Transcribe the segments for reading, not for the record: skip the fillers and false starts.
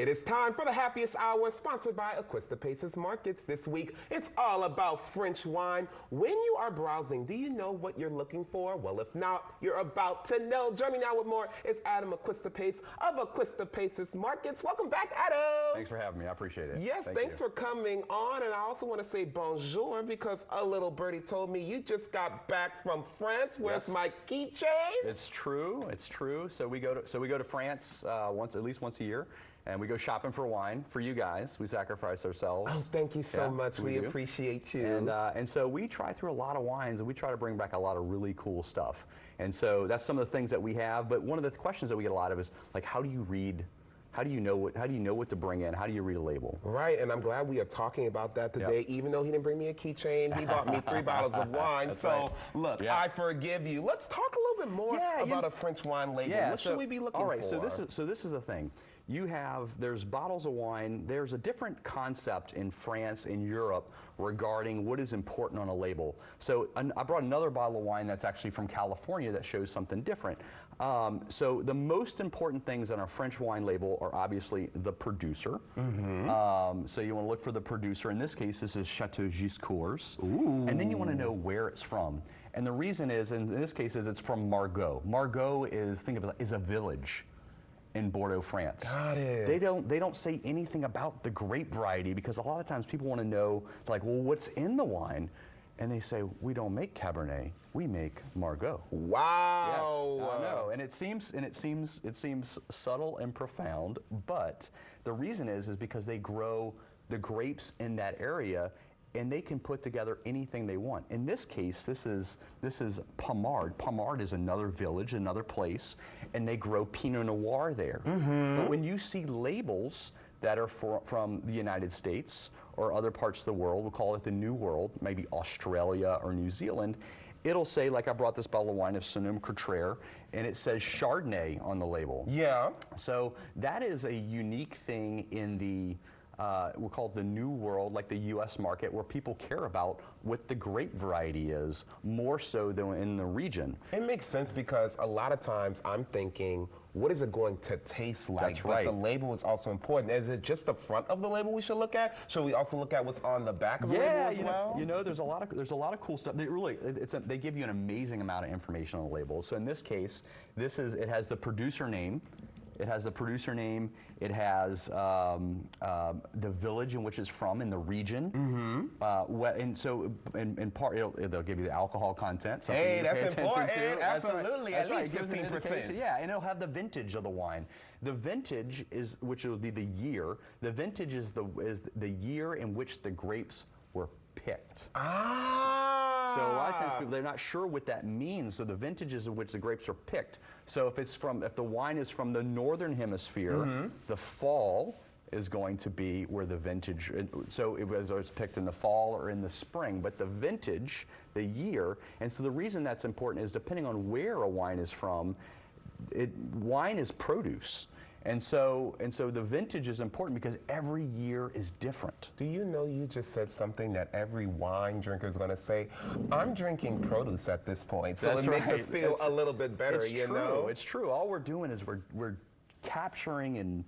It is time for the Happiest Hour, sponsored by Aquistapace's Markets. This week, it's all about French wine. When you are browsing, do you know what you're looking for? Well, if not, you're about to know. Joining me now with more is Adam Aquistapace of Aquistapace's Markets. Welcome back, Adam. Thanks for having me. I appreciate it. Yes, thanks for coming on. And I also want to say bonjour because a little birdie told me you just got back from France. Where's my keychain? It's true. It's true. So we go to France at least once a year. And we go shopping for wine for you guys. We sacrifice ourselves. Oh, thank you so much. We appreciate you. And so we try through a lot of wines, and we try to bring back a lot of really cool stuff. And so that's some of the things that we have. But one of the questions that we get a lot of is like, how do you read? How do you know what to bring in? How do you read a label? Right, and I'm glad we are talking about that today. Yep. Even though he didn't bring me a keychain, he bought me 3 bottles of wine. That's so look, I forgive you. Let's talk a little bit more about a French wine label. What should we be looking for? All right, so this is the thing. There's bottles of wine. There's a different concept in France, in Europe, regarding what is important on a label. So I brought another bottle of wine that's actually from California that shows something different. So the most important things on a French wine label are obviously the producer. So you want to look for the producer. In this case, this is Chateau Giscours. And then you want to know where it's from. And the reason is, in this case, is it's from Margaux. Margaux is, think of it as a village in Bordeaux, France. Got it. They don't say anything about the grape variety because a lot of times people want to know, like, well, what's in the wine? And they say, we don't make Cabernet, we make Margaux. Wow. Yes, I know. And it seems subtle and profound, but the reason is because they grow the grapes in that area, and they can put together anything they want. In this case, this is Pommard. Pommard is another village, another place, and they grow Pinot Noir there. But when you see labels that are from the United States or other parts of the world, we'll call it the New World, maybe Australia or New Zealand, it'll say, like I brought this bottle of wine of Sonoma-Cutrer, and it says Chardonnay on the label. Yeah. So that is a unique thing in the we'll call it the New World, like the U.S. market, where people care about what the grape variety is, more so than in the region. It makes sense because a lot of times I'm thinking, what is it going to taste like? That's right. But the label is also important. Is it just the front of the label we should look at? Should we also look at what's on the back of the label as well? You know, there's a lot of cool stuff. They give you an amazing amount of information on the label. So in this case, it has the producer name. It has the producer name. It has the village in which it's from in the region. And so, in part, they'll give you the alcohol content. Hey, that's important. Absolutely, at least 15%. Yeah, and it'll have the vintage of the wine. The vintage is, which will be the year. The vintage is the year in which the grapes were picked. So a lot of times people, they're not sure what that means. So the vintages in which the grapes are picked. So if the wine is from the northern hemisphere, the fall is going to be where the vintage, so it's picked in the fall or in the spring, but the vintage, the year, and so the reason that's important is depending on where a wine is from, wine is produce. And so the vintage is important because every year is different. Do you know you just said something that every wine drinker is going to say? I'm drinking produce at this point, so it makes us feel a little bit better. You know, it's true. All we're doing is we're capturing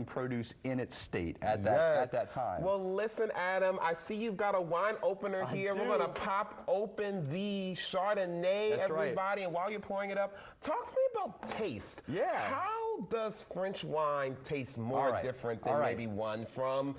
produce in its state at that time. Well, listen, Adam, I see you've got a wine opener here. We're going to pop open the Chardonnay, everybody. And while you're pouring it up, talk to me about taste. Yeah. How does French wine taste more different than maybe one from,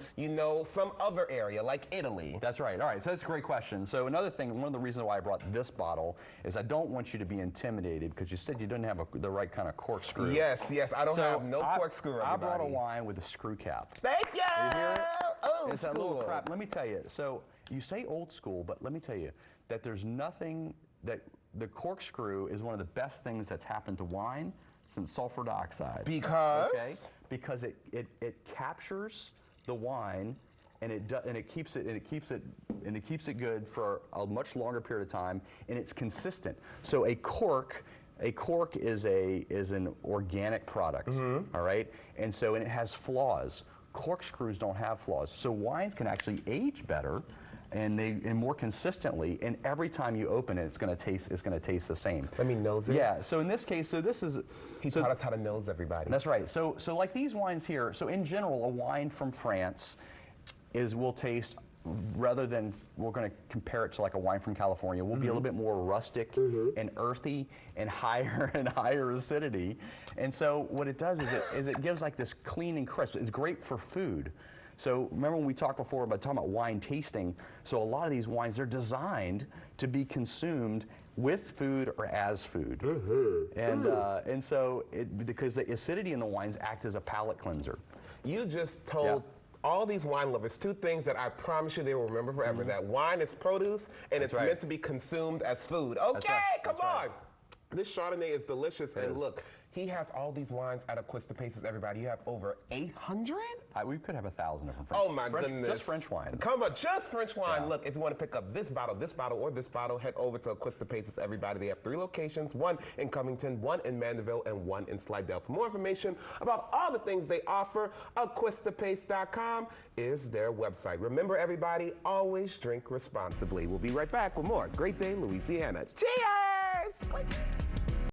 some other area like Italy? That's right. All right. So that's a great question. So another thing, one of the reasons why I brought this bottle is I don't want you to be intimidated because you said you didn't have the right kind of corkscrew. Yes. I don't have no corkscrew. I brought a wine with a screw cap. Thank you! You hear it? Old school. That little crap. Let me tell you. So you say old school, but let me tell you that there's nothing that the corkscrew is one of the best things that's happened to wine since sulfur dioxide. Because? Okay? Because it captures the wine and it keeps it good for a much longer period of time, and it's consistent. So a cork is an organic product, all right? And it has flaws. Corkscrews don't have flaws. So wines can actually age better and more consistently, and every time you open it, it's going to taste the same. Let me nose it. Yeah. So in this case, He taught us how to nose everybody. That's right. So like these wines here. So in general, a wine from France will taste, rather than we're going to compare it to like a wine from California, will be a little bit more rustic and earthy and higher acidity. And so what it does is it gives like this clean and crisp. It's great for food. So remember when we talked before about talking about wine tasting, so a lot of these wines, they're designed to be consumed with food or as food. And so because the acidity in the wines act as a palate cleanser. You just told all these wine lovers two things that I promise you they will remember forever. That wine is produce and it's meant to be consumed as food. Okay, come on. This Chardonnay is delicious. And look, he has all these wines at Aquistapace, everybody. You have over 800? We could have 1,000 different French. Oh my goodness. Just French wines. Come on, just French wine. Yeah. Look, if you want to pick up this bottle, or this bottle, head over to Aquistapace, everybody. They have 3 locations, one in Covington, one in Mandeville, and one in Slidell. For more information about all the things they offer, Aquistapace.com is their website. Remember, everybody, always drink responsibly. We'll be right back with more Great Day, Louisiana. Cheers!